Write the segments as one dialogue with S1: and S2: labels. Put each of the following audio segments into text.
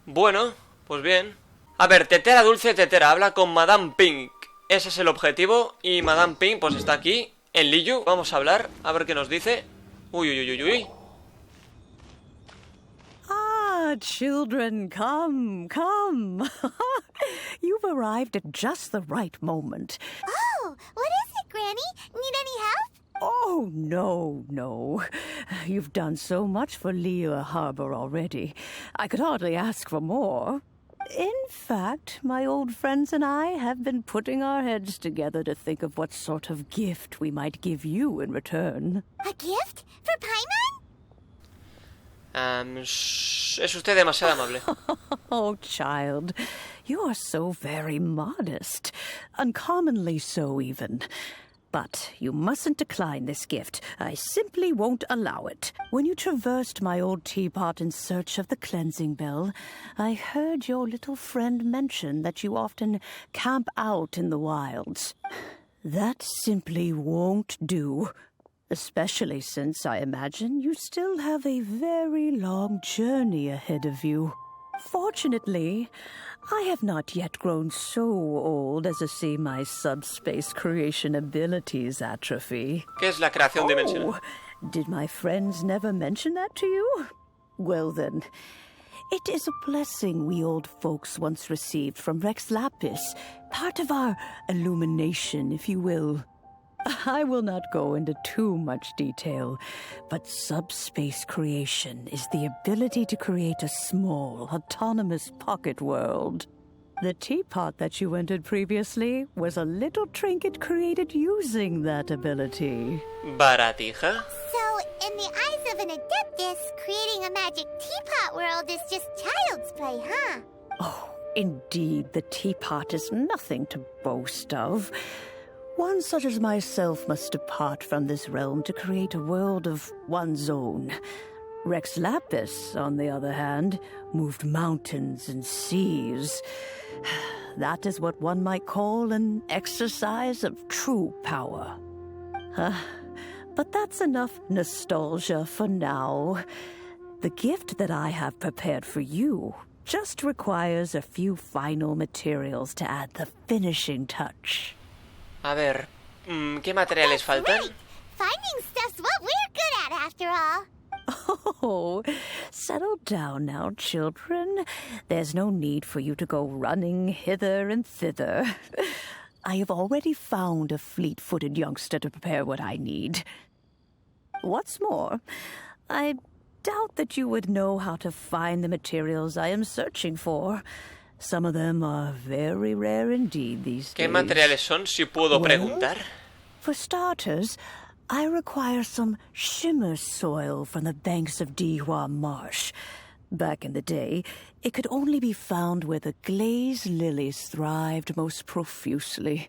S1: Bueno, pues bien. A ver, Tetera, dulce, Tetera. Habla con Madame Pink. Ese es el objetivo. Y Madame Pink pues está aquí, en Liyue. Vamos a hablar, a ver qué nos dice. Uy, uy, uy, uy, uy.
S2: Ah, children, come, come. You've arrived at just the right moment.
S3: Oh, what is it, Granny? Need any help?
S2: Oh, no. You've done so much for Liyue Harbor already. I could hardly ask for more. In fact, my old friends and I have been putting our heads together to think of what sort of gift we might give you in return.
S3: A gift? For Paimon?
S1: Es usted demasiado amable.
S2: Oh, child, you are so very modest. Uncommonly so, even. But you mustn't decline this gift. I simply won't allow it. When you traversed my old teapot in search of the cleansing bell, I heard your little friend mention that you often camp out in the wilds. That simply won't do. Especially since I imagine you still have a very long journey ahead of you. Fortunately, I have not yet grown so old as to see my subspace creation abilities atrophy.
S1: ¿Qué es la creación dimensional?
S2: Did my friends never mention that to you? Well then, it is a blessing we old folks once received from Rex Lapis, part of our illumination, if you will. I will not go into too much detail, but subspace creation is the ability to create a small, autonomous pocket world. The teapot that you entered previously was a little trinket created using that ability.
S1: Baratija.
S3: So, in the eyes of an adeptus, creating a magic teapot world is just child's play, huh?
S2: Oh, indeed, the teapot is nothing to boast of. One such as myself must depart from this realm to create a world of one's own. Rex Lapis, on the other hand, moved mountains and seas. That is what one might call an exercise of true power. But that's enough nostalgia for now. The gift that I have prepared for you just requires a few final materials to add the finishing touch.
S1: A ver, ¿qué materiales faltan?
S3: Right. Finding stuff's what we're good at, after all.
S2: Oh, settle down now, children. There's no need for you to go running hither and thither. I have already found a fleet-footed youngster to prepare what I need. What's more, I doubt that you would know how to find the materials I am searching for. Some of them are very rare indeed these days.
S1: ¿Qué materiales son, si puedo preguntar?
S2: For starters, I require some shimmer soil from the banks of Dihua Marsh. Back in the day, it could only be found where the glazed lilies thrived most profusely.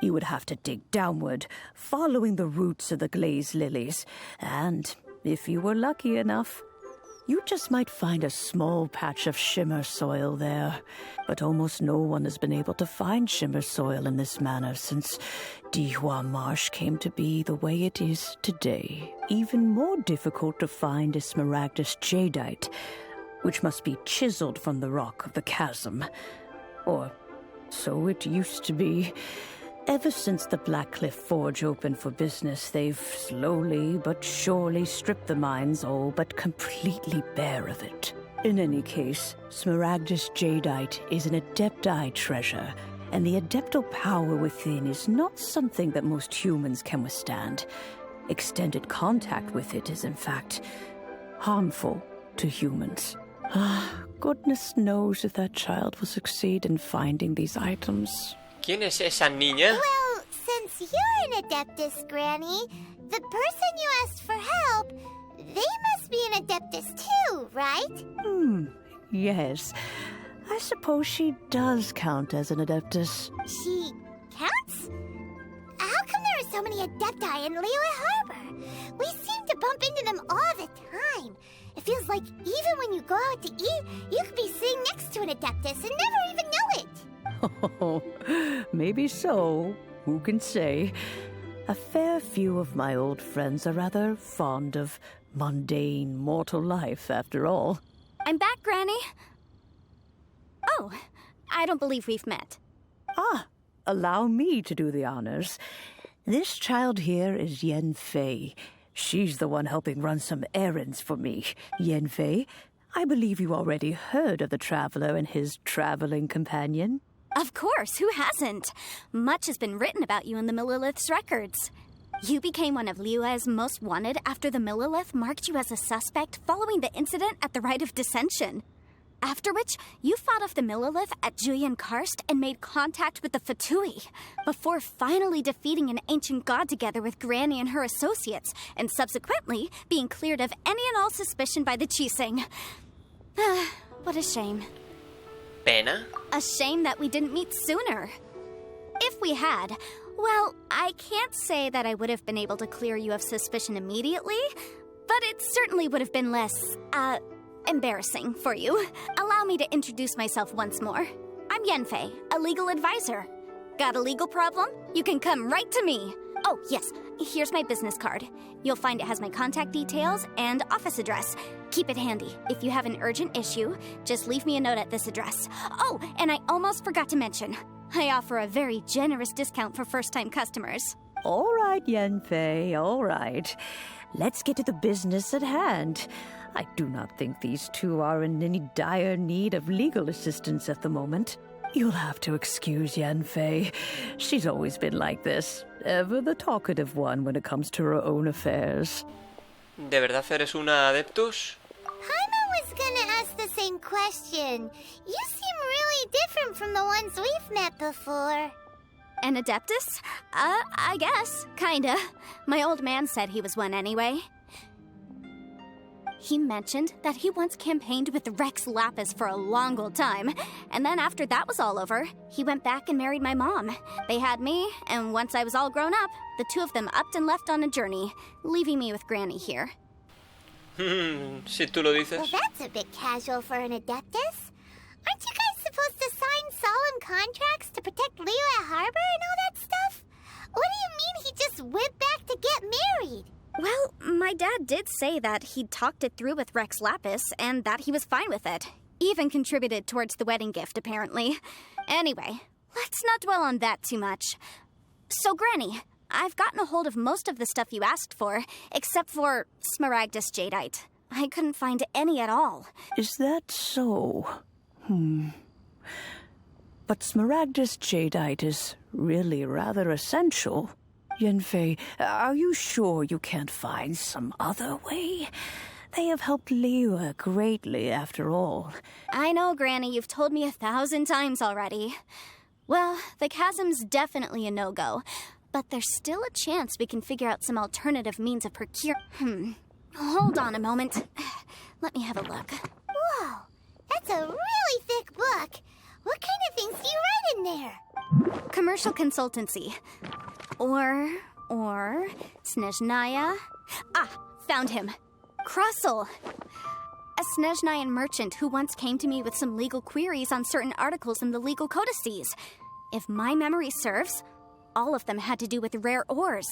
S2: You would have to dig downward, following the roots of the glazed lilies, and if you were lucky enough, you just might find a small patch of shimmer soil there. But almost no one has been able to find shimmer soil in this manner since Dihua Marsh came to be the way it is today. Even more difficult to find is smaragdus jadeite, which must be chiseled from the rock of the chasm. Or so it used to be. Ever since the Blackcliff Forge opened for business, they've slowly but surely stripped the mines all but completely bare of it. In any case, smaragdus jadeite is an adepti treasure, and the adeptal power within is not something that most humans can withstand. Extended contact with it is, in fact, harmful to humans. Goodness knows if that child will succeed in finding these items.
S1: ¿Quién es esa niña?
S3: Well, since you're an adeptus, Granny, the person you asked for help, they must be an adeptus too, right?
S2: Yes. I suppose she does count as an adeptus.
S3: She counts? How come there are so many adepti in Liyue Harbor? We seem to bump into them all the time. It feels like even when you go out to eat, you could be sitting next to an adeptus and never even know it.
S2: Oh, maybe so. Who can say? A fair few of my old friends are rather fond of mundane mortal life, after all.
S4: I'm back, Granny. Oh, I don't believe we've met.
S2: Ah, allow me to do the honors. This child here is Yanfei. She's the one helping run some errands for me. Yanfei, I believe you already heard of the traveler and his traveling companion.
S4: Of course, who hasn't? Much has been written about you in the Millilith's records. You became one of Liyue's most wanted after the Millilith marked you as a suspect following the incident at the Rite of Dissension. After which, you fought off the Millilith at Julian Karst and made contact with the Fatui, before finally defeating an ancient god together with Granny and her associates, and subsequently being cleared of any and all suspicion by the Qixing. What a shame.
S1: ¿Pena?
S4: A shame that we didn't meet sooner. If we had, well, I can't say that I would have been able to clear you of suspicion immediately, but it certainly would have been less, embarrassing for you. Allow me to introduce myself once more. I'm Yanfei, a legal advisor. Got a legal problem? You can come right to me. Oh, yes, here's my business card. You'll find it has my contact details and office address. Keep it handy. If you have an urgent issue, just leave me a note at this address. Oh, and I almost forgot to mention, I offer a very generous discount for first-time customers.
S2: All right, Yanfei, all right. Let's get to the business at hand. I do not think these two are in any dire need of legal assistance at the moment. You'll have to excuse Yanfei. She's always been like this, ever the talkative one when it comes to her own affairs.
S1: ¿De verdad eres una adeptus?
S3: Paimon was gonna ask the same question. You seem really different from the ones we've met before.
S4: An Adeptus? I guess. Kinda. My old man said he was one anyway. He mentioned that he once campaigned with Rex Lapis for a long old time, and then after that was all over, he went back and married my mom. They had me, and once I was all grown up, the two of them upped and left on a journey, leaving me with Granny here.
S1: Si tú lo dices.
S3: Well, that's a bit casual for an Adeptus. Aren't you guys supposed to sign solemn contracts to protect Liyue Harbor and all that stuff? What do you mean he just went back to get married?
S4: Well, my dad did say that he'd talked it through with Rex Lapis and that he was fine with it. Even contributed towards the wedding gift, apparently. Anyway, let's not dwell on that too much. So, Granny, I've gotten a hold of most of the stuff you asked for, except for Smaragdus Jadeite. I couldn't find any at all.
S2: Is that so? But Smaragdus Jadeite is really rather essential. Yanfei, are you sure you can't find some other way? They have helped Liyue greatly, after all.
S4: I know, Granny, you've told me 1,000 times already. Well, the chasm's definitely a no-go, but there's still a chance we can figure out some alternative means of Hold on a moment. Let me have a look.
S3: Whoa, that's a really thick book. What kind of things do you write in there?
S4: Commercial consultancy. Or Snezhnaya. Ah, found him. Krosl. A Snezhnayan merchant who once came to me with some legal queries on certain articles in the legal codices. If my memory serves, all of them had to do with rare ores.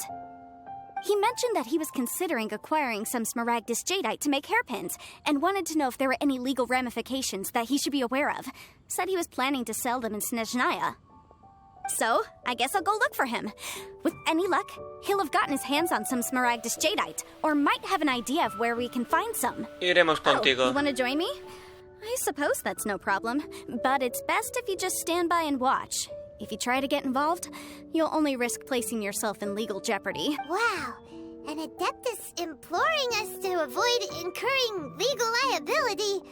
S4: He mentioned that he was considering acquiring some Smaragdus Jadeite to make hairpins, and wanted to know if there were any legal ramifications that he should be aware of. Said he was planning to sell them in Snezhnaya. So, I guess I'll go look for him. With any luck, he'll have gotten his hands on some Smaragdus Jadeite, or might have an idea of where we can find some.
S1: Iremos contigo.
S4: Oh, you want to join me? I suppose that's no problem, but it's best if you just stand by and watch. If you try to get involved, you'll only risk placing yourself in legal jeopardy.
S3: Wow, an Adeptus imploring us to avoid incurring legal liability.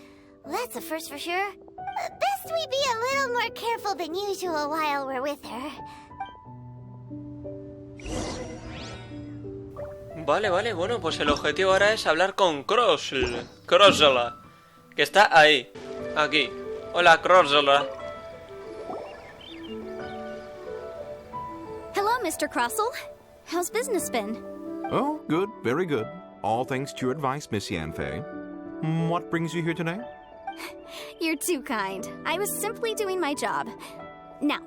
S3: Well, that's a first for sure. Best we be a little more careful than usual while we're with her.
S1: Vale, bueno, pues el objetivo ahora es hablar con Krosl, que está ahí, aquí. Hola, Krosl.
S4: Hello, Mr. Krosl. How's business been?
S5: Oh, good, very good. All thanks to your advice, Miss Yanfei. What brings you here today?
S4: You're too kind. I was simply doing my job. Now,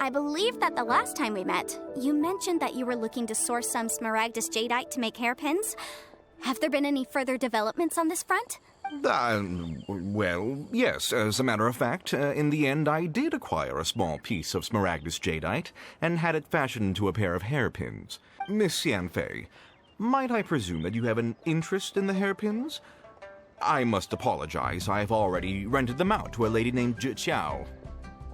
S4: I believe that the last time we met, you mentioned that you were looking to source some Smaragdus Jadeite to make hairpins. Have there been any further developments on this front?
S5: Well, yes, as a matter of fact, in the end I did acquire a small piece of smaragdus jadeite and had it fashioned into a pair of hairpins. Miss Yanfei, might I presume that you have an interest in the hairpins? I must apologize, I've already rented them out to a lady named Zhichiao.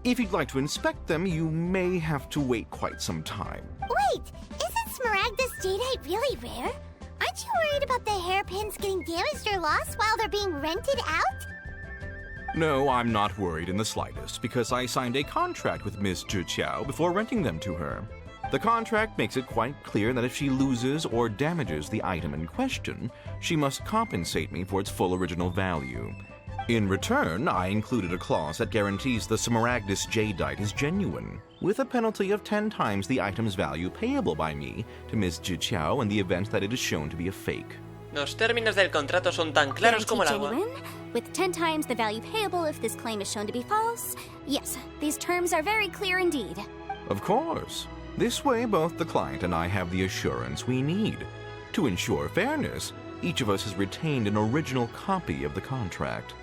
S5: If you'd like to inspect them, you may have to wait quite some time.
S3: Wait, isn't smaragdus jadeite really rare? Aren't you worried about the hairpins getting damaged or lost while they're being rented out?
S5: No, I'm not worried in the slightest, because I signed a contract with Miss Zhichiao before renting them to her. The contract makes it quite clear that if she loses or damages the item in question, she must compensate me for its full original value. In return, I included a clause that guarantees the smaragdus jadeite is genuine, with a penalty of 10 times the item's value payable by me to Miss Zhichiao in the event that it is shown to be a fake.
S1: Los términos del contrato son tan claros como el agua.
S4: Genuine, with 10 times the value payable if this claim is shown to be false. Yes, these terms are very clear indeed.
S5: Of course. This way, both the client and I have the assurance we need. To ensure fairness, each of us has retained an original copy of the contract.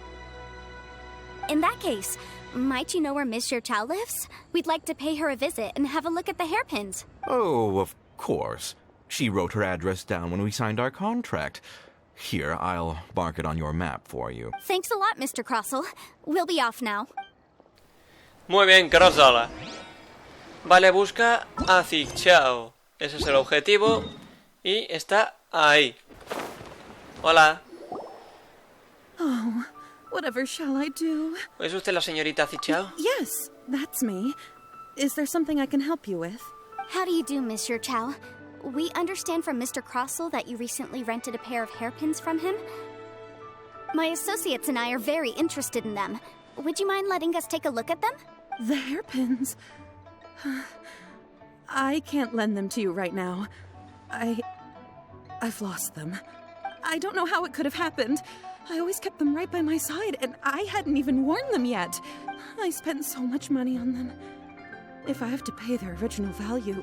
S4: In that case, might you know where Miss Zhichiao lives? We'd like to pay her a visit and have a look at the hairpins.
S5: Oh, of course. She wrote her address down when we signed our contract. Here, I'll mark it on your map for you.
S4: Thanks a lot, Mr. Krosl. We'll be off now.
S1: Muy bien, Krosl. Vale, busca a Zhichiao. Ese es el objetivo. Y está ahí. Hola.
S6: Oh, whatever shall I do?
S1: ¿Es usted la señorita Zhichiao?
S6: Yes, that's me. Is there something I can help you with?
S4: How do you do, Miss Zhichiao? We understand from Mr. Krosl that you recently rented a pair of hairpins from him. My associates and I are very interested in them. Would you mind letting us take a look at them?
S6: The hairpins? I can't lend them to you right now. I've lost them. I don't know how it could have happened. I always kept them right by my side, and I hadn't even worn them yet. I spent so much money on them. If I have to pay their original value,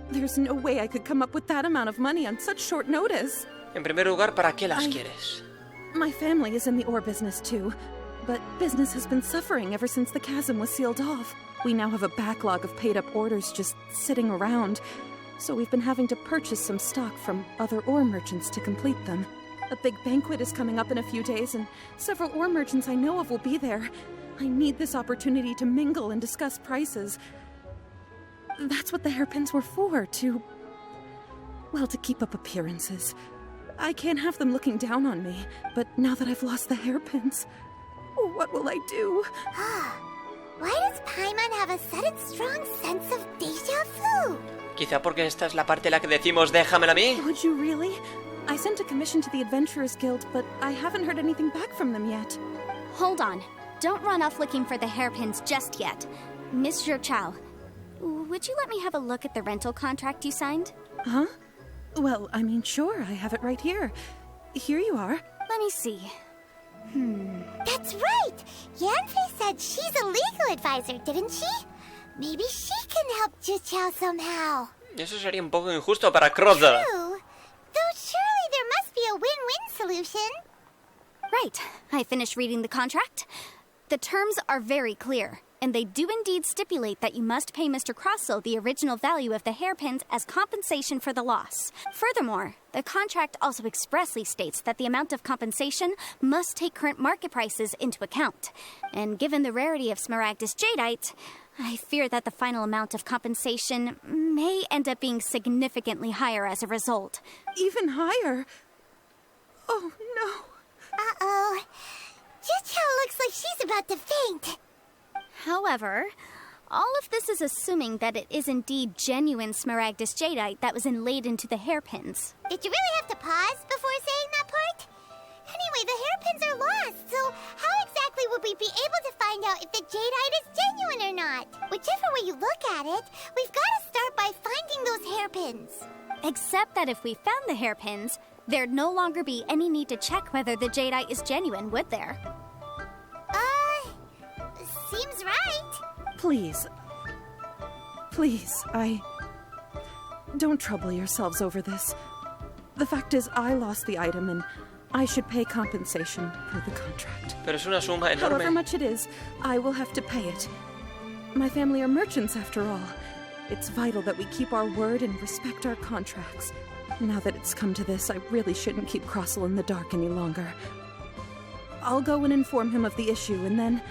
S6: there's no way I could come up with that amount of money on such short notice.
S1: En primer lugar, ¿para qué las quieres?
S6: My family is in the ore business too, but business has been suffering ever since the chasm was sealed off. We now have a backlog of paid-up orders just sitting around, so we've been having to purchase some stock from other ore merchants to complete them. A big banquet is coming up in a few days, and several ore merchants I know of will be there. I need this opportunity to mingle and discuss prices. That's what the hairpins were for, to keep up appearances. I can't have them looking down on me, but now that I've lost the hairpins, what will I do?
S3: Why does Paimon have a sudden strong sense of déjà vu?
S1: Quizá porque esta es la parte en la que decimos déjamela a mí.
S6: Would you really? I sent a commission to the Adventurers Guild, but I haven't heard anything back from them yet.
S4: Hold on. Don't run off looking for the hairpins just yet. Miss Zhichiao, would you let me have a look at the rental contract you signed?
S6: Huh? Well, I mean, sure, I have it right here. Here you are.
S4: Let me see.
S3: That's right! Yanfei said she's a legal advisor, didn't she? Maybe she can help Zhichiao somehow.
S1: Eso sería un poco injusto para Krosl.
S3: True. Though surely there must be a win-win solution.
S4: Right. I finished reading the contract. The terms are very clear, and they do indeed stipulate that you must pay Mr. Krosl the original value of the hairpins as compensation for the loss. Furthermore, the contract also expressly states that the amount of compensation must take current market prices into account. And given the rarity of smaragdus jadeite, I fear that the final amount of compensation may end up being significantly higher as a result.
S6: Even higher? Oh, no.
S3: Uh-oh. Zhichiao looks like she's about to faint.
S4: However, all of this is assuming that it is indeed genuine smaragdus jadeite that was inlaid into the hairpins.
S3: Did you really have to pause before saying that part? Anyway, the hairpins are lost, so how exactly would we be able to find out if the jadeite is genuine or not? Whichever way you look at it, we've got to start by finding those hairpins.
S4: Except that if we found the hairpins, there'd no longer be any need to check whether the jadeite is genuine, would there?
S3: Seems right.
S6: Please, don't trouble yourselves over this. The fact is, I lost the item, and I should pay compensation for the contract.
S1: Pero es una suma
S6: However
S1: enorme.
S6: much it is, I will have to pay it. My family are merchants, after all. It's vital that we keep our word and respect our contracts. Now that it's come to this, I really shouldn't keep Krosl in the dark any longer. I'll go and inform him of the issue and then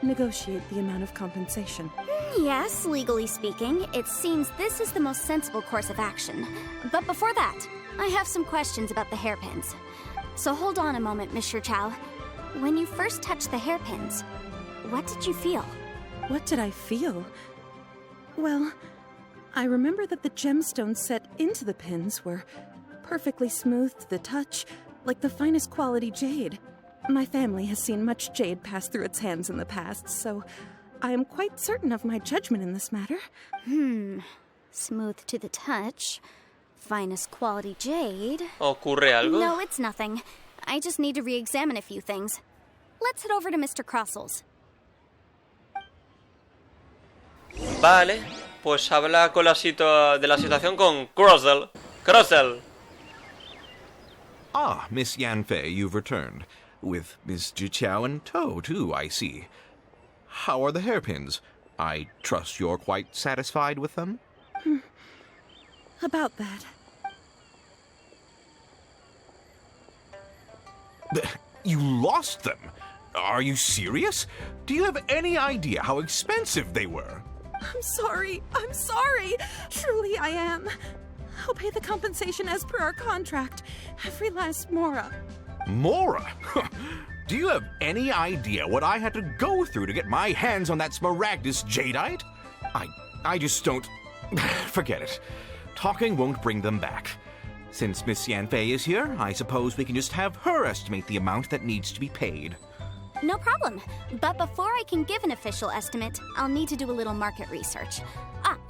S6: negotiate the amount of compensation.
S4: Yes, legally speaking, it seems this is the most sensible course of action. But before that, I have some questions about the hairpins. So hold on a moment, Miss Zhichiao. When you first touched the hairpins, what did you feel?
S6: What did I feel? Well, I remember that the gemstones set into the pins were perfectly smooth to the touch, like the finest quality jade. My family has seen much jade pass through its hands in the past, so I am quite certain of my judgment in this matter.
S4: Smooth to the touch. Finest quality jade.
S1: ¿Ocurre algo?
S4: No, it's nothing. I just need to re-examine a few things. Let's head over to Mr. Krosl's.
S1: Vale, pues habla con de la situación con Krosl. Krosl.
S5: Ah, Miss Yanfei, you've returned. With Miss Zhichiao in tow, too, I see. How are the hairpins? I trust you're quite satisfied with them?
S6: About that.
S5: You lost them? Are you serious? Do you have any idea how expensive they were?
S6: I'm sorry. Truly I am. I'll pay the compensation as per our contract. Every last mora.
S5: Mora? Do you have any idea what I had to go through to get my hands on that smaragdus jadeite? I just don't... Forget it. Talking won't bring them back. Since Miss Yanfei is here, I suppose we can just have her estimate the amount that needs to be paid.
S4: No problem. But before I can give an official estimate, I'll need to do a little market research.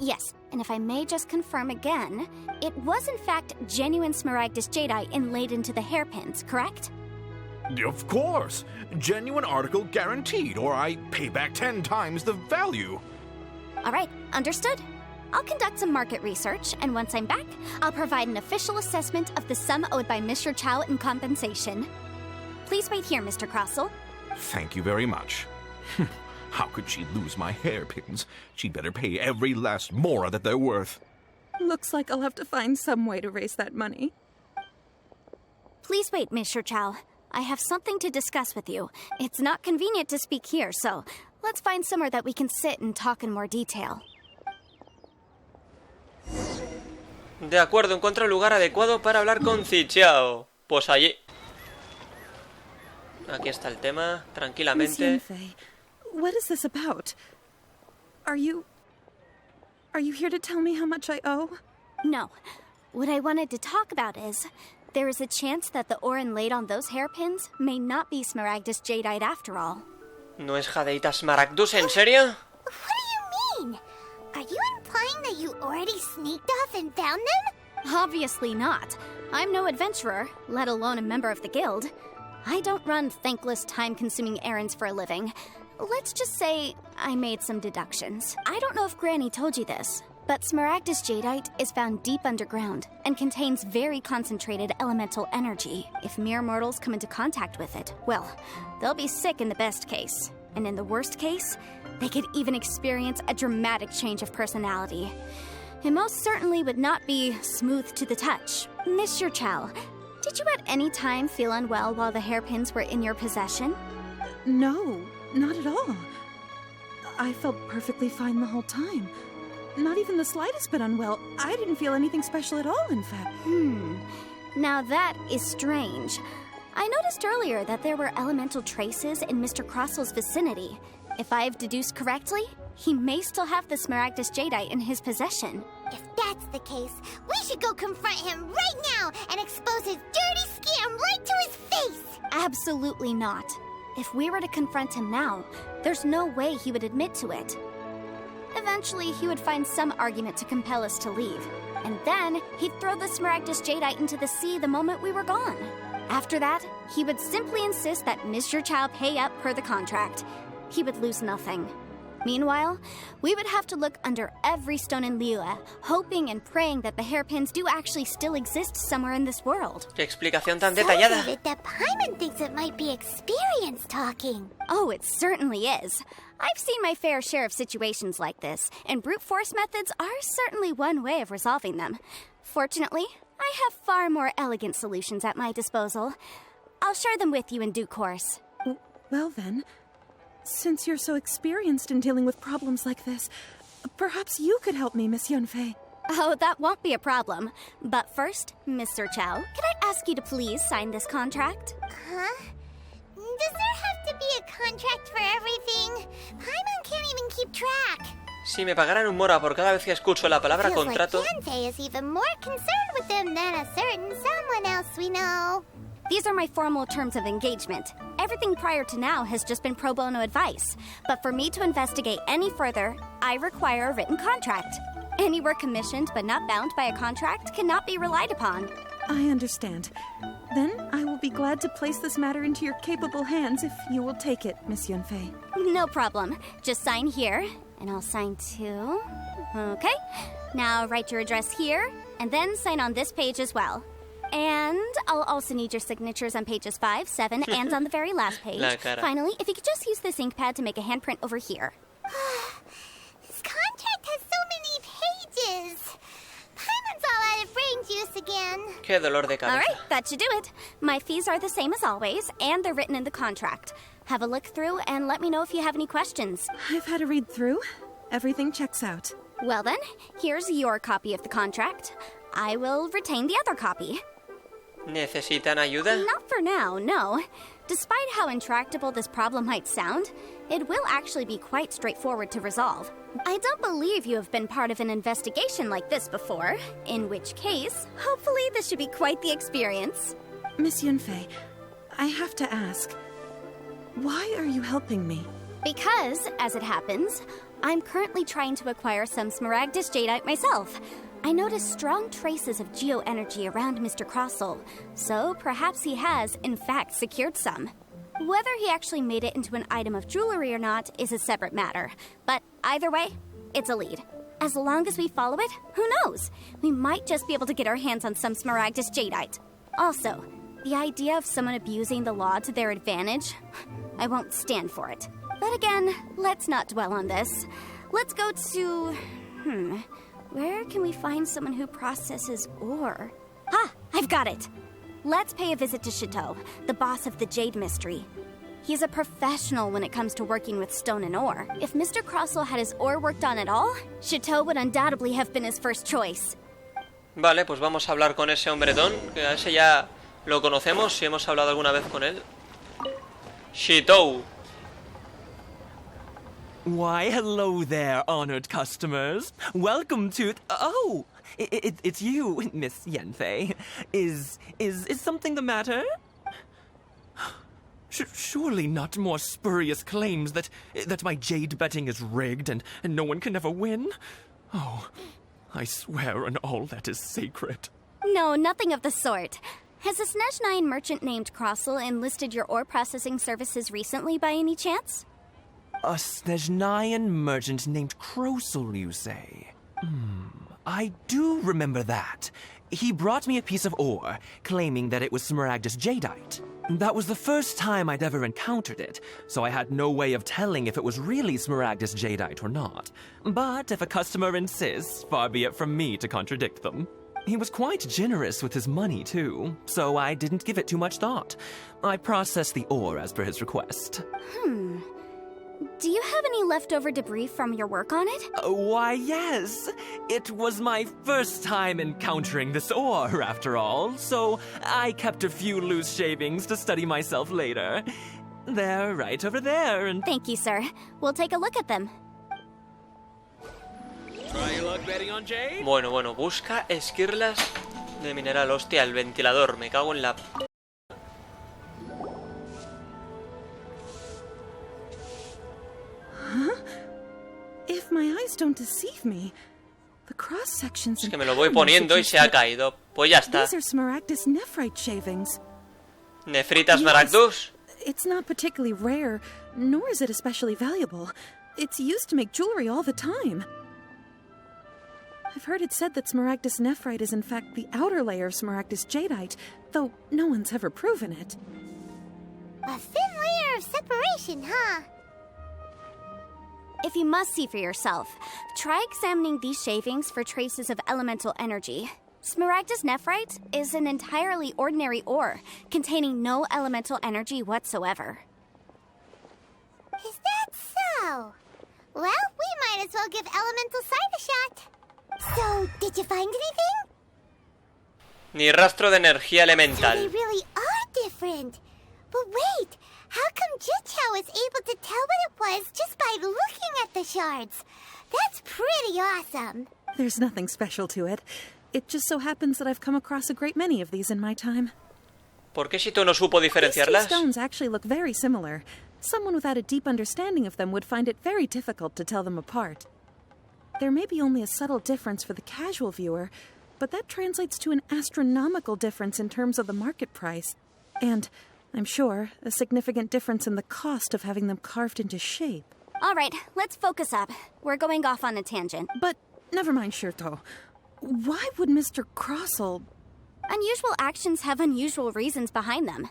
S4: Yes. And if I may just confirm again, it was in fact genuine smaragdus jadeite inlaid into the hairpins, correct?
S5: Of course. Genuine article guaranteed, or I pay back 10 times the value.
S4: All right, understood. I'll conduct some market research, and once I'm back, I'll provide an official assessment of the sum owed by Miss Zhichiao in compensation. Please wait here, Mr. Krosl.
S5: Thank you very much. How could she lose my hairpins? She'd better pay every last mora that they're worth.
S6: Looks like I'll have to find some way to raise that money.
S4: Please wait, Miss Zhichiao. I have something to discuss with you. It's not convenient to speak here, so let's find somewhere that we can sit and talk in more detail.
S1: De acuerdo, encuentra el lugar adecuado para hablar con Zhichiao. Pues allí. Aquí está el tema, tranquilamente.
S6: Miss Yanfei, what is this about? Are you here to tell me how much I owe?
S4: No. What I wanted to talk about is, there is a chance that the ore inlaid on those hairpins may not be smaragdus jadeite after all.
S1: ¿No es jadeita smaragdus, en serio?
S3: What do you mean? Are you implying that you already sneaked off and found them?
S4: Obviously not. I'm no adventurer, let alone a member of the guild. I don't run thankless, time-consuming errands for a living. Let's just say I made some deductions. I don't know if Granny told you this, but smaragdus jadeite is found deep underground and contains very concentrated elemental energy. If mere mortals come into contact with it, well, they'll be sick in the best case. And in the worst case, they could even experience a dramatic change of personality. It most certainly would not be smooth to the touch. Miss Zhichiao, did you at any time feel unwell while the hairpins were in your possession?
S6: No, not at all. I felt perfectly fine the whole time. Not even the slightest bit unwell. I didn't feel anything special at all, in fact.
S4: Now that is strange. I noticed earlier that there were elemental traces in Mr. Krosl's vicinity. If I've deduced correctly, he may still have the smaragdus jadeite in his possession.
S3: If that's the case, we should go confront him right now and expose his dirty scam right to his face!
S4: Absolutely not. If we were to confront him now, there's no way he would admit to it. Eventually, he would find some argument to compel us to leave. And then, he'd throw the smaragdus jadeite into the sea the moment we were gone. After that, he would simply insist that Miss Zhichiao pay up per the contract. He would lose nothing. Meanwhile, we would have to look under every stone in Liyue, hoping and praying that the hairpins do actually still exist somewhere in this world.
S1: ¡Qué explicación tan detallada!
S3: So that Paimon thinks it might be experience talking.
S4: Oh, it certainly is. I've seen my fair share of situations like this, and brute force methods are certainly one way of resolving them. Fortunately, I have far more elegant solutions at my disposal. I'll share them with you in due course.
S6: Well then, since you're so experienced in dealing with problems like this, perhaps you could help me, Miss Yunfei.
S4: Oh, that won't be a problem. But first, Miss Zhichiao, could I ask you to please sign this contract?
S3: Huh? Does there have to be a contract for everything? Paimon can't even keep track.
S1: Si me pagaran un mora por cada vez que escucho la palabra
S3: Feels
S1: contrato...
S3: like Yunfei is even more concerned with them than a certain someone else we know.
S4: These are my formal terms of engagement. Everything prior to now has just been pro bono advice. But for me to investigate any further, I require a written contract. Any work commissioned but not bound by a contract cannot be relied upon.
S6: I understand. Then I will be glad to place this matter into your capable hands if you will take it, Miss Yunfei.
S4: No problem. Just sign here, and I'll sign too. Okay. Now write your address here, and then sign on this page as well. And I'll also need your signatures on pages 5, 7, and on the very last page. Finally, if you could just use this ink pad to make a handprint over here.
S3: This contract has so many pages. Paimon's all out of brain juice again.
S1: ¡Qué dolor de cabeza!
S4: All right, that should do it. My fees are the same as always, and they're written in the contract. Have a look through and let me know if you have any questions.
S6: I've had a read through. Everything checks out.
S4: Well then, here's your copy of the contract. I will retain the other copy.
S1: ¿Necesitan ayuda?
S4: Not for now, no. Despite how intractable this problem might sound, it will actually be quite straightforward to resolve. I don't believe you have been part of an investigation like this before, in which case, hopefully this should be quite the experience.
S6: Miss Yunfei, I have to ask, why are you helping me?
S4: Because, as it happens, I'm currently trying to acquire some Smaragdus Jadeite myself. I noticed strong traces of geo-energy around Mr. Krosl, so perhaps he has, in fact, secured some. Whether he actually made it into an item of jewelry or not is a separate matter, but either way, it's a lead. As long as we follow it, who knows? We might just be able to get our hands on some Smaragdus Jadeite. Also, the idea of someone abusing the law to their advantage, I won't stand for it. But again, let's not dwell on this. Let's go to... Where can we find someone who processes ore? Ah, I've got it! Let's pay a visit to Shitou, the boss of the Jade Mystery. He's a professional when it comes to working with stone and ore. If Mr. Krosl had his ore worked on at all, Shitou would undoubtedly have been his first choice.
S1: Vale, pues vamos a hablar con ese hombretón, que a ese ya lo conocemos, si hemos hablado alguna vez con él. Shitou.
S7: Why, hello there, honored customers. Welcome to... Oh, it's you, Miss Yunfei. Is something the matter? Surely not more spurious claims that my jade betting is rigged and no one can ever win? Oh, I swear on all that is sacred.
S4: No, nothing of the sort. Has a Snezhnyan merchant named Krosl enlisted your ore processing services recently by any chance?
S7: A Snezhnyan merchant named Krosl, you say? I do remember that. He brought me a piece of ore, claiming that it was Smaragdus Jadeite. That was the first time I'd ever encountered it, so I had no way of telling if it was really Smaragdus Jadeite or not. But if a customer insists, far be it from me to contradict them. He was quite generous with his money, too, so I didn't give it too much thought. I processed the ore as per his request.
S4: Do you have any leftover debris from your work on it?
S7: Why, yes. It was my first time encountering this ore, after all, so I kept a few loose shavings to study myself later. They're right over there, and...
S4: Thank you, sir. We'll take a look at them.
S7: Try your luck betting on jade?
S1: Bueno, busca esquirlas de mineral. Hostia, el ventilador, me cago en la...
S6: If my eyes don't deceive me, the cross sections.
S1: Es que me lo voy poniendo y se ha caído. Pues ya está.
S6: These are Smaragdus nephrite shavings.
S1: Nefritas Smaragdus.
S6: It's not particularly rare, nor is it especially valuable. It's used to make jewelry all the time. I've heard it said that smaragdus nephrite is in fact the outer layer of smaragdus jadeite, though no one's ever proven it.
S3: A thin layer of separation, huh?
S4: If you must see for yourself, try examining these shavings for traces of elemental energy. Smaragdus nephrite is an entirely ordinary ore, containing no elemental energy whatsoever.
S3: Is that so? Well, we might as well give elemental sight a shot. So, did you find anything?
S1: Ni rastro de energía
S3: So they
S1: elemental.
S3: really are different. But wait, how come Zhichiao was able to tell what it was just by looking at the shards? That's pretty awesome.
S6: There's nothing special to it. It just so happens that I've come across a great many of these in my time.
S1: ¿Por qué Shitou no supo
S6: These two
S1: diferenciarlas?
S6: stones actually look very similar. Someone without a deep understanding of them would find it very difficult to tell them apart. There may be only a subtle difference for the casual viewer, but that translates to an astronomical difference in terms of the market price. And, I'm sure, a significant difference in the cost of having them carved into shape.
S4: All right, let's focus up. We're going off on a tangent.
S6: But, never mind, Shitou. Why would Mr. Krosl...
S4: Unusual actions have unusual reasons behind them.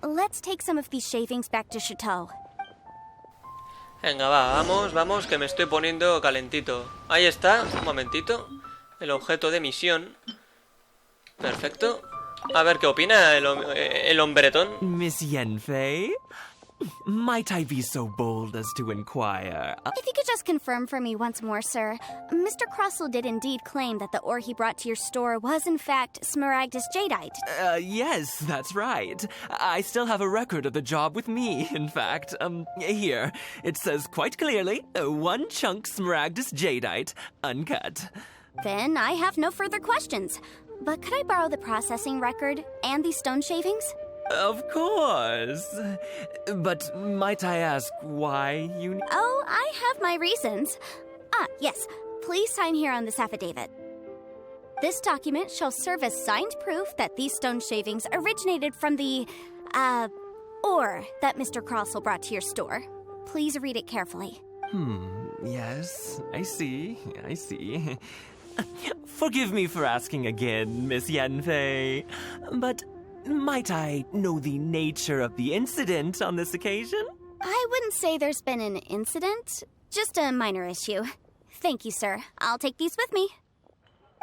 S4: Let's take some of these shavings back to Shitou.
S1: Venga, va, vamos, que me estoy poniendo calentito. Ahí está, un momentito. El objeto de misión. Perfecto. A ver qué opina el hombretón.
S7: Miss Yanfei? Might I be so bold as to inquire?
S4: If you could just confirm for me once more, sir. Mr. Krosl did indeed claim that the ore he brought to your store was in fact smaragdus jadeite.
S7: Yes, that's right. I still have a record of the job with me, in fact. Here. It says quite clearly, 1 chunk smaragdus jadeite, uncut.
S4: Then I have no further questions. But could I borrow the processing record and these stone shavings?
S7: Of course. But might I ask why you...
S4: Oh, I have my reasons. Yes. Please sign here on this affidavit. This document shall serve as signed proof that these stone shavings originated from the, ore that Mr. Krosl brought to your store. Please read it carefully.
S7: Yes, I see. Forgive me for asking again, Miss Yanfei, but might I know the nature of the incident on this occasion?
S4: I wouldn't say there's been an incident, just a minor issue. Thank you, sir. I'll take these with me.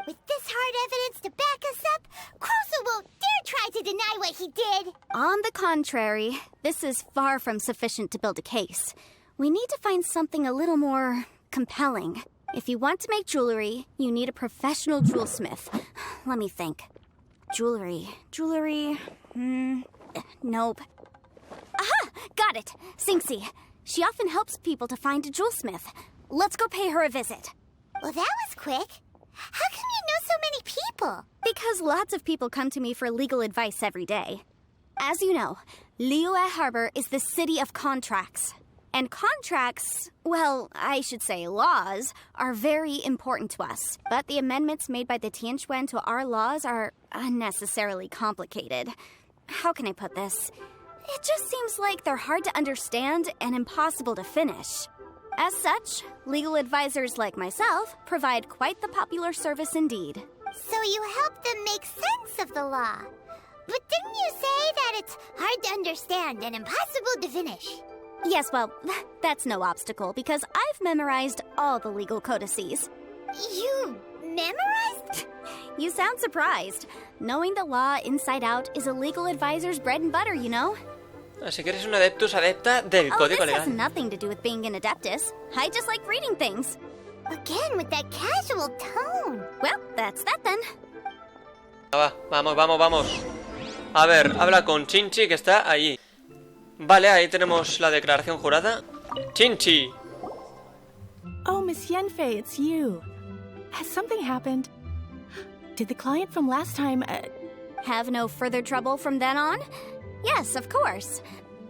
S3: With this hard evidence to back us up, Krosl won't dare try to deny what he did.
S4: On the contrary, this is far from sufficient to build a case. We need to find something a little more compelling. If you want to make jewelry, you need a professional jewelsmith. Let me think. Jewelry. Nope. Aha! Got it! Xingxi. She often helps people to find a jewelsmith. Let's go pay her a visit.
S3: Well, that was quick. How come you know so many people?
S4: Because lots of people come to me for legal advice every day. As you know, Liyue Harbor is the city of contracts. And contracts, well, I should say laws, are very important to us. But the amendments made by the Tianquan to our laws are unnecessarily complicated. How can I put this? It just seems like they're hard to understand and impossible to finish. As such, legal advisors like myself provide quite the popular service indeed.
S3: So you help them make sense of the law. But didn't you say that it's hard to understand and impossible to finish?
S4: Yes, well, that's no obstacle because I've memorized all the legal codices.
S3: You memorized?
S4: You sound surprised. Knowing the law inside out is a legal advisor's bread and butter, you know?
S1: Así que eres un adeptus adepta del código
S4: This has
S1: legal.
S4: nothing to do with being an adeptus. I just like reading things.
S3: Again, with that casual tone.
S4: Well, that's that then.
S1: Va, vamos. A ver, habla con Xingxi que está allí. Vale, ahí tenemos la declaración jurada. Xingxi.
S8: Oh, Miss Yanfei, it's you. Has something happened? Did the client from last time...
S4: Have no further trouble from then on? Yes, of course.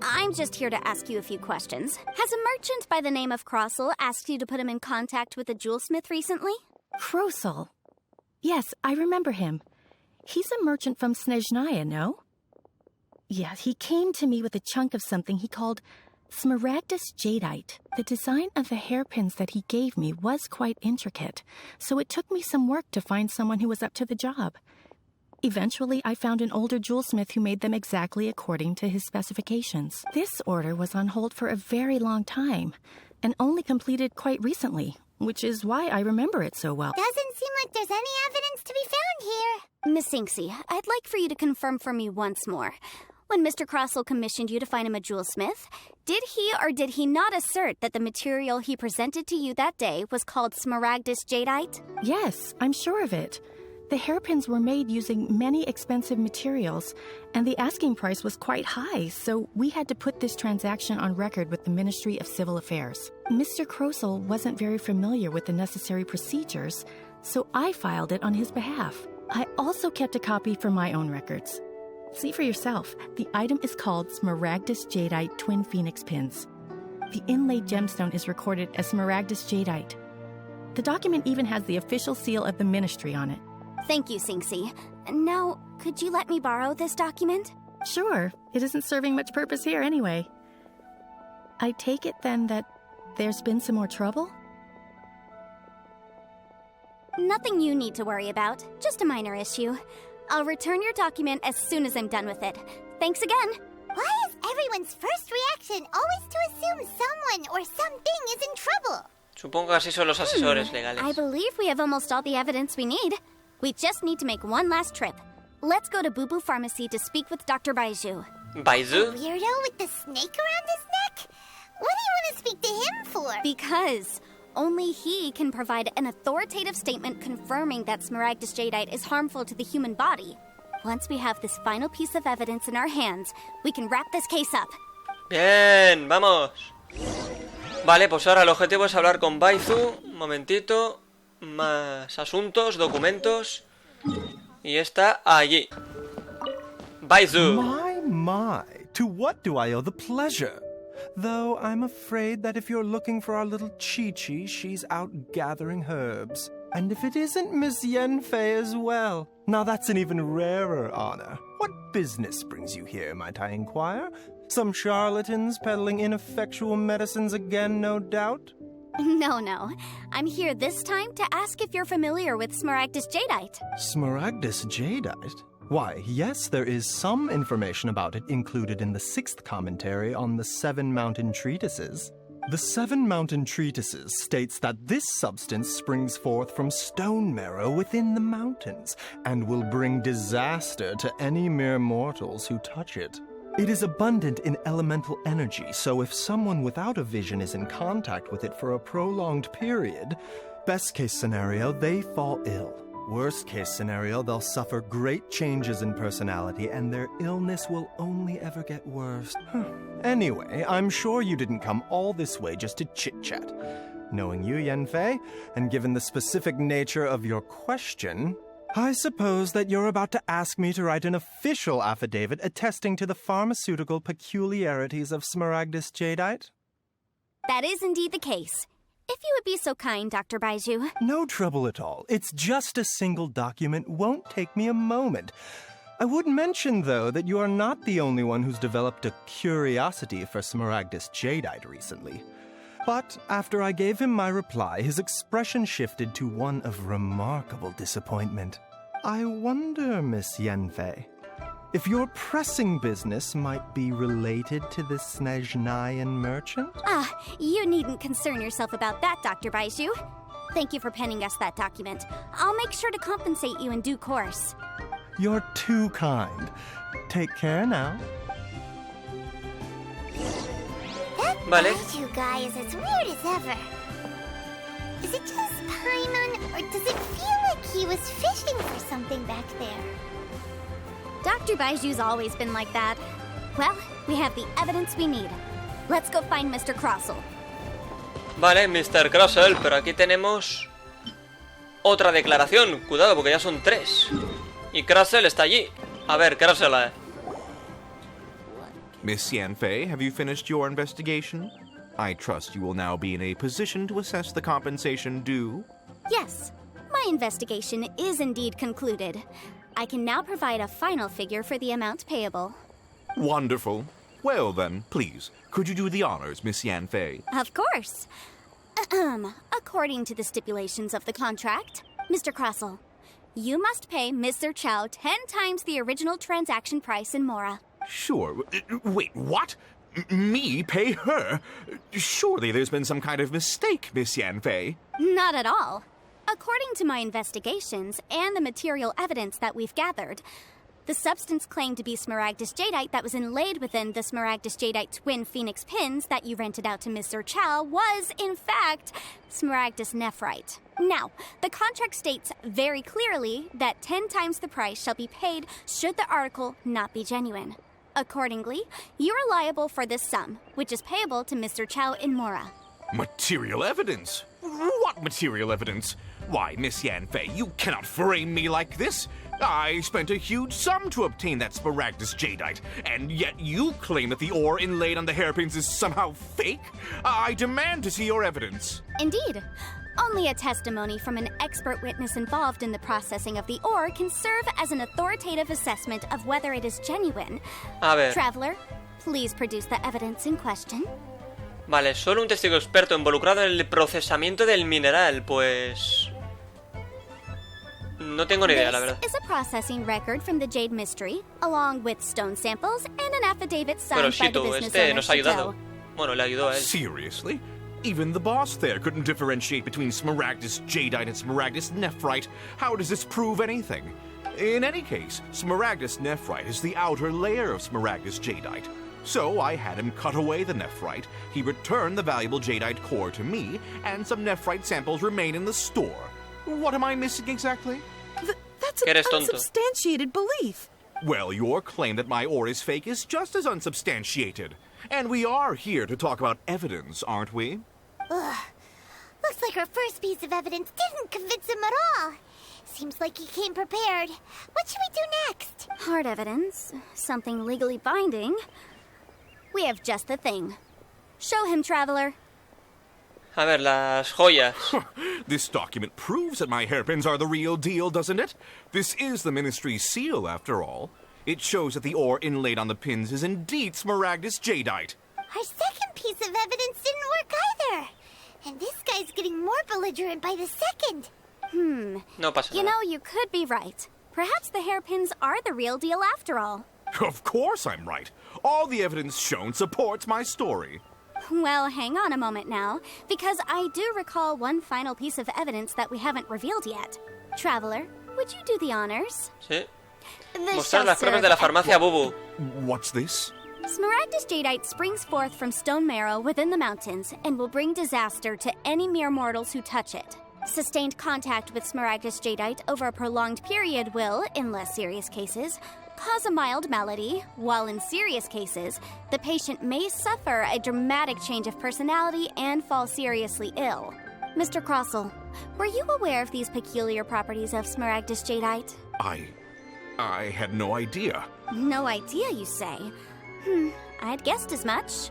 S4: I'm just here to ask you a few questions. Has a merchant by the name of Krosl asked you to put him in contact with a jewelsmith recently?
S8: Krosl? Yes, I remember him. He's a merchant from Snezhnaya, no? Yeah, he came to me with a chunk of something he called Smaragdus jadeite. The design of the hairpins that he gave me was quite intricate, so it took me some work to find someone who was up to the job. Eventually, I found an older jewelsmith who made them exactly according to his specifications. This order was on hold for a very long time, and only completed quite recently, which is why I remember it so well.
S3: Doesn't seem like there's any evidence to be found here.
S4: Miss Xingxi, I'd like for you to confirm for me once more. When Mr. Krosl commissioned you to find him a jewelsmith, did he or did he not assert that the material he presented to you that day was called Smaragdus jadeite?
S8: Yes, I'm sure of it. The hairpins were made using many expensive materials, and the asking price was quite high, so we had to put this transaction on record with the Ministry of Civil Affairs. Mr. Krosl wasn't very familiar with the necessary procedures, so I filed it on his behalf. I also kept a copy for my own records. See for yourself, the item is called Smaragdus jadeite Twin Phoenix Pins. The inlaid gemstone is recorded as Smaragdus jadeite. The document even has the official seal of the ministry on it.
S4: Thank you, Xingxi. Now, could you let me borrow this document?
S8: Sure, it isn't serving much purpose here anyway. I take it then that there's been some more trouble?
S4: Nothing you need to worry about, just a minor issue. I'll return your document as soon as I'm done with it. Thanks again.
S3: Why is everyone's first reaction always to assume someone or something is in trouble?
S1: Supongo que así son los asesores legales.
S4: I believe we have almost all the evidence we need. We just need to make one last trip. Let's go to Boo Boo Pharmacy to speak with Dr. Baizhu.
S1: Baizhu?
S3: Weirdo with the snake around his neck? What do you want to speak to him for?
S4: Because only he can provide an authoritative statement confirming that Smaragdus jadeite is harmful to the human body. Once we have this final piece of evidence in our hands, we can wrap this case up.
S1: Bien, vamos. Vale, pues ahora el objetivo es hablar con Baizhu. Un momentito. Más asuntos, documentos. Y está allí. Baizhu.
S9: My, to what do I owe the pleasure? Though I'm afraid that if you're looking for our little Chi-Chi, she's out gathering herbs. And if it isn't Miss Yanfei as well. Now that's an even rarer honor. What business brings you here, might I inquire? Some charlatans peddling ineffectual medicines again, no doubt?
S4: No. I'm here this time to ask if you're familiar with Smaragdus jadeite.
S9: Smaragdus jadeite? Why, yes, there is some information about it included in the 6th commentary on the 7 Mountain Treatises. The 7 Mountain Treatises states that this substance springs forth from stone marrow within the mountains and will bring disaster to any mere mortals who touch it. It is abundant in elemental energy, so if someone without a vision is in contact with it for a prolonged period, best case scenario, they fall ill. Worst case scenario, they'll suffer great changes in personality and their illness will only ever get worse. Anyway, I'm sure you didn't come all this way just to chit-chat. Knowing you, Yanfei, and given the specific nature of your question, I suppose that you're about to ask me to write an official affidavit attesting to the pharmaceutical peculiarities of Smaragdus jadeite?
S4: That is indeed the case. If you would be so kind, Dr. Baizhu.
S9: No trouble at all. It's just a single document. Won't take me a moment. I would mention, though, that you are not the only one who's developed a curiosity for Smaragdus jadeite recently. But after I gave him my reply, his expression shifted to one of remarkable disappointment. I wonder, Miss Yanfei, if your pressing business might be related to this Snezhnayan merchant?
S4: You needn't concern yourself about that, Dr. Baizhu. Thank you for penning us that document. I'll make sure to compensate you in due course.
S9: You're too kind. Take care now.
S3: That Baizhu guy is as weird as ever. Is it just Paimon, or does it feel like he was fishing for something back there?
S4: Dr. Baizhu's always been like that. Well, we have the evidence we need. Let's go find Mr. Krosl.
S1: Vale, Mr. Krosl, pero aquí tenemos otra declaración. Cuidado, porque ya son 3. Y Krosl está allí. A ver, Krosl.
S5: Miss Yanfei, have you finished your investigation? I trust you will now be in a position to assess the compensation due.
S4: Yes, my investigation is indeed concluded. I can now provide a final figure for the amount payable.
S5: Wonderful. Well then, please, could you do the honors, Miss Yanfei?
S4: Of course. According to the stipulations of the contract, Mr. Krosl, you must pay Ms. Zhichiao 10 times the original transaction price in Mora.
S5: Sure. Wait, what? Me pay her? Surely there's been some kind of mistake, Miss Yanfei.
S4: Not at all. According to my investigations and the material evidence that we've gathered, the substance claimed to be smaragdus jadeite that was inlaid within the smaragdus jadeite twin phoenix pins that you rented out to Ms. Zhichiao was, in fact, smaragdus nephrite. Now, the contract states very clearly that 10 times the price shall be paid should the article not be genuine. Accordingly, you are liable for this sum, which is payable to Ms. Zhichiao in Mora.
S5: Material evidence? What material evidence? Why, Miss Yanfei, you cannot frame me like this. I spent a huge sum to obtain that smaragdus jadeite, and yet you claim that the ore inlaid on the hairpins is somehow fake? I demand to see your evidence.
S4: Indeed. Only a testimony from an expert witness involved in the processing of the ore can serve as an authoritative assessment of whether it is genuine.
S1: A ver.
S4: Traveler, please produce the evidence in question.
S1: Vale, solo un testigo experto involucrado en el procesamiento del mineral, pues... No tengo ni idea, la verdad.
S4: This is a processing record from the Jade Mystery, along with stone samples and an affidavit signed
S1: Pero
S4: by the
S1: Shitou,
S4: business
S1: este
S4: owner,
S1: nos ha ayudado.
S4: Shitou.
S1: Bueno, le ayudó a él.
S5: Seriously? Even the boss there couldn't differentiate between smaragdus jadeite and smaragdus nephrite. How does this prove anything? In any case, smaragdus nephrite is the outer layer of smaragdus jadeite. So I had him cut away the nephrite, he returned the valuable jadeite core to me, and some nephrite samples remain in the store. What am I missing exactly?
S6: That's an unsubstantiated belief.
S5: Well, your claim that my ore is fake is just as unsubstantiated. And we are here to talk about evidence, aren't we?
S3: Ugh. Looks like our first piece of evidence didn't convince him at all. Seems like he came prepared. What should we do next?
S4: Hard evidence, something legally binding. We have just the thing. Show him, Traveler.
S1: A ver, las joyas.
S5: This document proves that my hairpins are the real deal, doesn't it? This is the Ministry's seal, after all. It shows that the ore inlaid on the pins is indeed smaragdus jadeite.
S3: Our second piece of evidence didn't work either. And this guy's getting more belligerent by the second.
S1: No pasa
S4: You
S1: nada.
S4: know, you could be right. Perhaps the hairpins are the real deal after all.
S5: Of course I'm right. All the evidence shown supports my story.
S4: Well, hang on a moment now, because I do recall one final piece of evidence that we haven't revealed yet. Traveler, would you do the honors?
S1: Sí.
S4: This
S1: Mostrar
S4: shall
S1: las pruebas
S4: serve
S1: de la
S4: as-
S1: farmacia Bubu.
S5: What's this?
S4: Smaragdus jadeite springs forth from stone marrow within the mountains and will bring disaster to any mere mortals who touch it. Sustained contact with smaragdus jadeite over a prolonged period will, in less serious cases, cause a mild malady, while in serious cases, the patient may suffer a dramatic change of personality and fall seriously ill. Mr. Krosl, were you aware of these peculiar properties of smaragdus jadeite?
S5: I had no idea.
S4: No idea, you say? I'd guessed as much.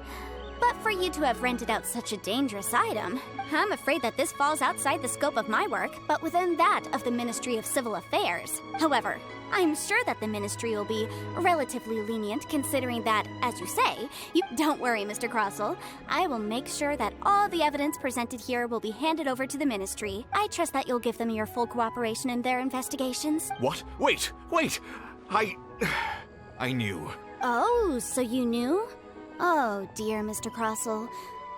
S4: But for you to have rented out such a dangerous item, I'm afraid that this falls outside the scope of my work, but within that of the Ministry of Civil Affairs. However, I'm sure that the Ministry will be relatively lenient considering that, as you say, don't worry, Mr. Krosl. I will make sure that all the evidence presented here will be handed over to the Ministry. I trust that you'll give them your full cooperation in their investigations.
S5: What? Wait! I knew.
S4: Oh, so you knew? Oh, dear Mr. Krosl.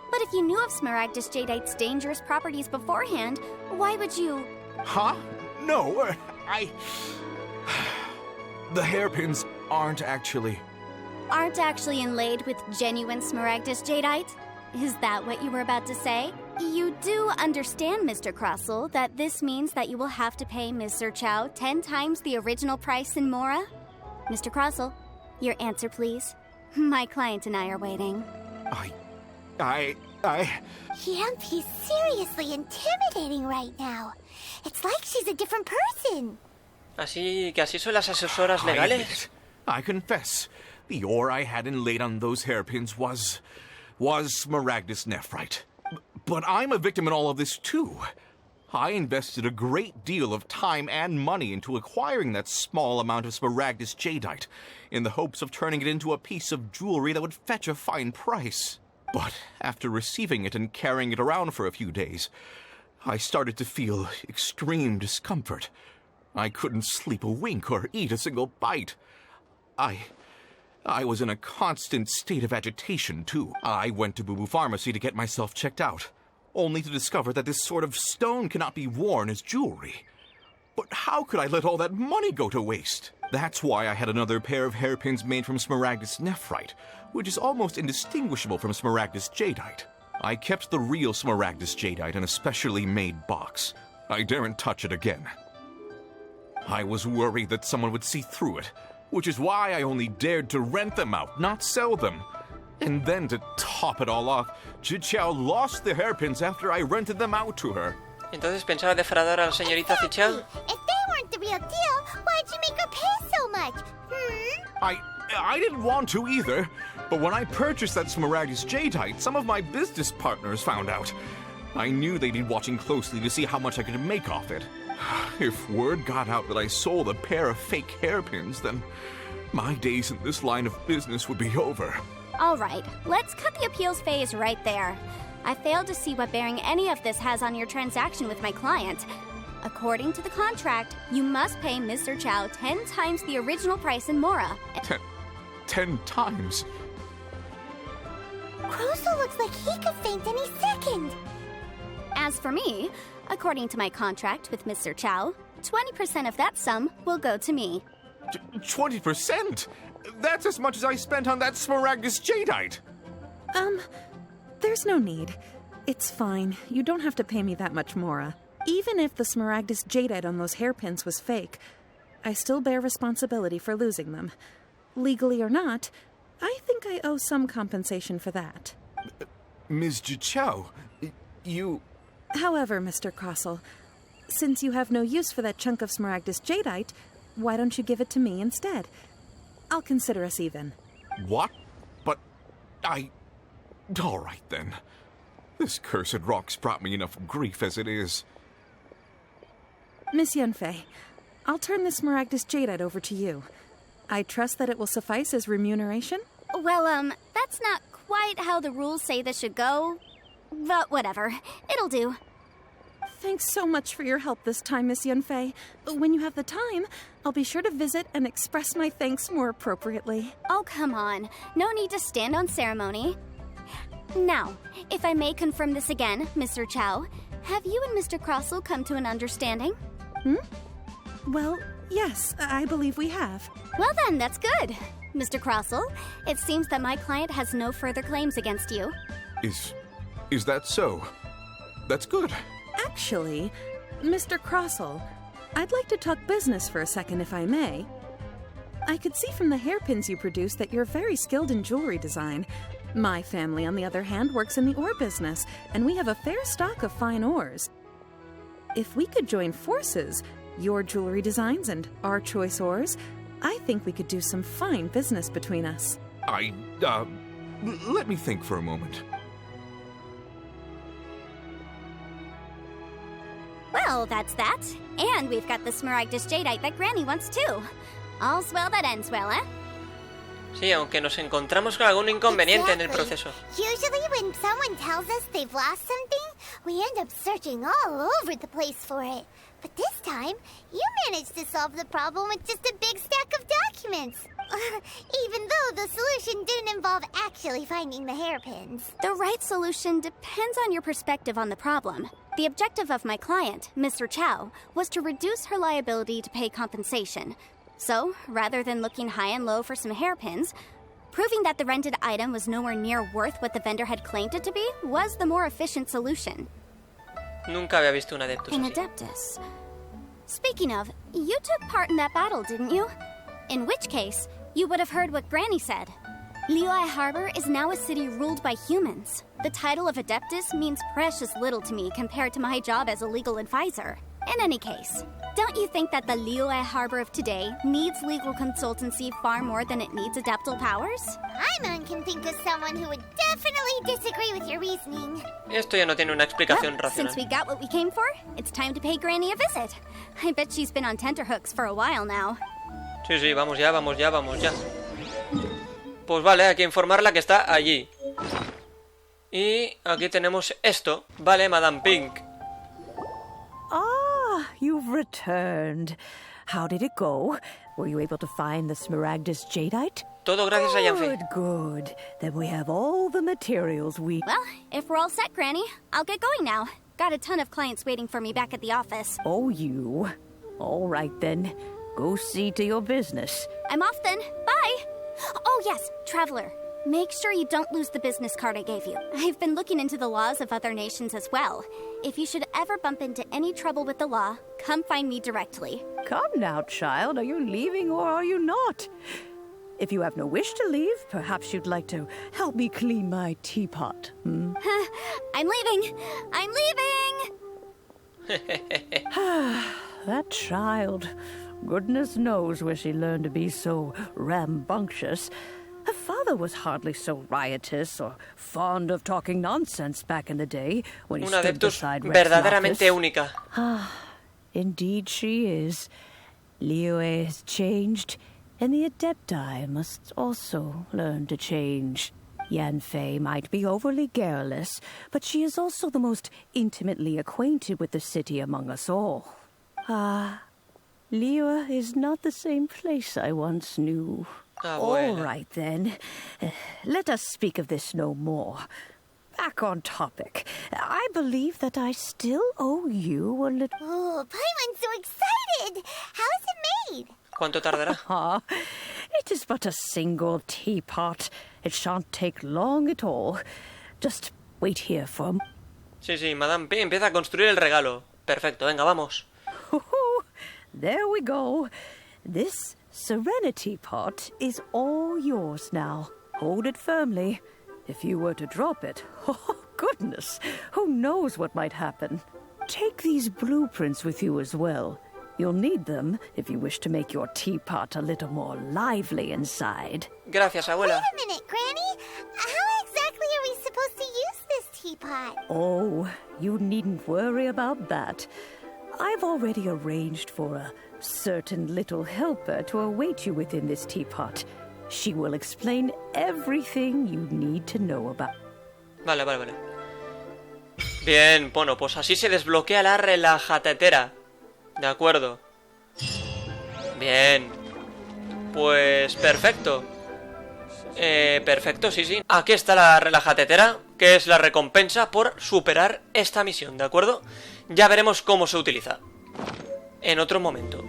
S4: But if you knew of smaragdus jadeite's dangerous properties beforehand, why would you...
S5: Huh? No, The hairpins aren't actually
S4: inlaid with genuine smaragdus jadeite? Is that what you were about to say? You do understand, Mr. Krosl, that this means that you will have to pay Ms. Zhichiao 10 times the original price in Mora? Mr. Krosl, your answer, please. My client and I are waiting.
S3: Yanfei's seriously intimidating right now. It's like she's a different person.
S1: Así que así son las asesoras legales.
S5: I confess, the ore I had inlaid on those hairpins was smaragdus nephrite. But I'm a victim in all of this too. I invested a great deal of time and money into acquiring that small amount of smaragdus jadeite, in the hopes of turning it into a piece of jewelry that would fetch a fine price. But after receiving it and carrying it around for a few days, I started to feel extreme discomfort. I couldn't sleep a wink or eat a single bite. I was in a constant state of agitation, too. I went to Boo Boo Pharmacy to get myself checked out, only to discover that this sort of stone cannot be worn as jewelry. But how could I let all that money go to waste? That's why I had another pair of hairpins made from smaragdus nephrite, which is almost indistinguishable from smaragdus jadeite. I kept the real smaragdus jadeite in a specially made box. I daren't touch it again. I was worried that someone would see through it, which is why I only dared to rent them out, not sell them. And then to top it all off, Zhichiao lost the hairpins after I rented them out to her.
S1: Entonces pensaba defraudar a la señorita Zhichiao.
S3: If they weren't the real deal, why'd you make her pay so much?
S5: I didn't want to either, but when I purchased that smaragdus jadeite, some of my business partners found out. I knew they'd be watching closely to see how much I could make off it. If word got out that I sold a pair of fake hairpins, then my days in this line of business would be over.
S4: All right, let's cut the appeals phase right there. I failed to see what bearing any of this has on your transaction with my client. According to the contract, you must pay Mr. Chow 10 times the original price in Mora.
S5: 10 times?
S3: Krosl looks like he could faint any second.
S4: As for me, according to my contract with Mr. Chow, 20% of that sum will go to me.
S5: 20%? That's as much as I spent on that smaragdus jadeite.
S6: There's no need. It's fine. You don't have to pay me that much, Mora. Even if the smaragdus jadeite on those hairpins was fake, I still bear responsibility for losing them. Legally or not, I think I owe some compensation for that.
S5: Ms. Zhichiao, you...
S6: However, Mr. Krosl, since you have no use for that chunk of smaragdus jadeite, why don't you give it to me instead? I'll consider us even.
S5: What? But all right, then. This cursed rock's brought me enough grief as it is.
S6: Miss Yunfei, I'll turn the smaragdus jadeite over to you. I trust that it will suffice as remuneration?
S4: Well, that's not quite how the rules say this should go. But whatever. It'll do.
S6: Thanks so much for your help this time, Miss Yunfei. When you have the time, I'll be sure to visit and express my thanks more appropriately.
S4: Oh, come on. No need to stand on ceremony. Now, if I may confirm this again, Mr. Chow, have you and Mr. Krosl come to an understanding?
S6: Well, yes, I believe we have.
S4: Well then, that's good. Mr. Krosl, it seems that my client has no further claims against you.
S5: Is that so? That's good.
S6: Actually, Mr. Krosl, I'd like to talk business for a second, if I may. I could see from the hairpins you produce that you're very skilled in jewelry design. My family, on the other hand, works in the ore business, and we have a fair stock of fine ores. If we could join forces, your jewelry designs and our choice ores, I think we could do some fine business between us.
S5: Let me think for a moment.
S4: Well, that's that. And we've got the smaragdus jadeite that Granny wants too. All's well that ends well, eh?
S1: Sí, aunque nos encontramos con algún inconveniente en el proceso.
S3: Usually when someone tells us they've lost something, we end up searching all over the place for it. But this time, you managed to solve the problem with just a big stack of documents. Even though the solution didn't involve actually finding the hairpins.
S4: The right solution depends on your perspective on the problem. The objective of my client, Mr. Chow, was to reduce her liability to pay compensation. So, rather than looking high and low for some hairpins, proving that the rented item was nowhere near worth what the vendor had claimed it to be was the more efficient solution.
S1: Nunca había visto un adeptus
S4: An
S1: así.
S4: adeptus. Speaking of, you took part in that battle, didn't you? In which case, you would have heard what Granny said. Liyue Harbor is now a city ruled by humans. The title of adeptus means precious little to me compared to my job as a legal advisor. In any case, don't you think that the Liyue harbor of today needs legal consultancy far more than it needs adaptal powers?
S3: Paimon can think of someone who would definitely disagree with your reasoning.
S1: Esto ya no tiene una explicación
S4: Well,
S1: racional.
S4: since we got what we came for, it's time to pay Granny a visit. I bet she's been on tenterhooks for a while now.
S1: Sí, sí, vamos ya, vamos ya, vamos ya. Pues vale, hay que informarla que está allí. Y aquí tenemos esto. Vale, Madame Pink.
S2: Ah, you've returned. How did it go? Were you able to find the Smaragdus jadeite?
S1: Todo gracias a Yanfei.
S2: Good, good. Then we have all the materials we...
S4: Well, if we're all set, Granny, I'll get going now. Got a ton of clients waiting for me back at the office.
S2: Oh, you. All right, then. Go see to your business.
S4: I'm off then. Bye! Oh, yes, Traveler. Make sure you don't lose the business card I gave you. I've been looking into the laws of other nations as well. If you should ever bump into any trouble with the law, come find me directly.
S2: Come now, child. Are you leaving or are you not? If you have no wish to leave, perhaps you'd like to help me clean my teapot. Hmm?
S4: I'm leaving! I'm leaving!
S2: That child. Goodness knows where she learned to be so rambunctious. Her father was hardly so riotous or fond of talking nonsense back in the day when he
S1: Una
S2: stood
S1: adeptus
S2: beside Rex's
S1: verdaderamente
S2: office.
S1: única.
S2: Indeed she is. Liyue has changed, and the Adepti must also learn to change. Yanfei might be overly garrulous, but she is also the most intimately acquainted with the city among us all. Liyue is not the same place I once knew. All
S1: Bueno.
S2: right, then. Let us speak of this no more. Back on topic. I believe that I still owe you a little...
S3: Oh, Paimon's so excited! How is it made?
S1: ¿Cuánto tardará?
S2: Ah, it is but a single teapot. It shan't take long at all. Just wait here for...
S1: Sí, sí, Madame P empieza a construir el regalo. Perfecto, venga, vamos.
S2: There we go. This Serenity pot is all yours now. Hold it firmly. If you were to drop it, oh goodness, who knows what might happen. Take these blueprints with you as well. You'll need them if you wish to make your teapot a little more lively inside.
S1: Gracias, abuela.
S3: Wait a minute, Granny. How exactly are we supposed to use this teapot?
S2: Oh, you needn't worry about that. I've already arranged for a certain little helper to await you within this teapot. She will explain everything you need to know about.
S1: Vale, vale, vale. Bien, bueno, pues así se desbloquea la Relajatetera. De acuerdo. Bien. Pues perfecto. Perfecto, sí, sí. Aquí está la Relajatetera, que es la recompensa por superar esta misión, ¿de acuerdo? Ya veremos cómo se utiliza en otro momento.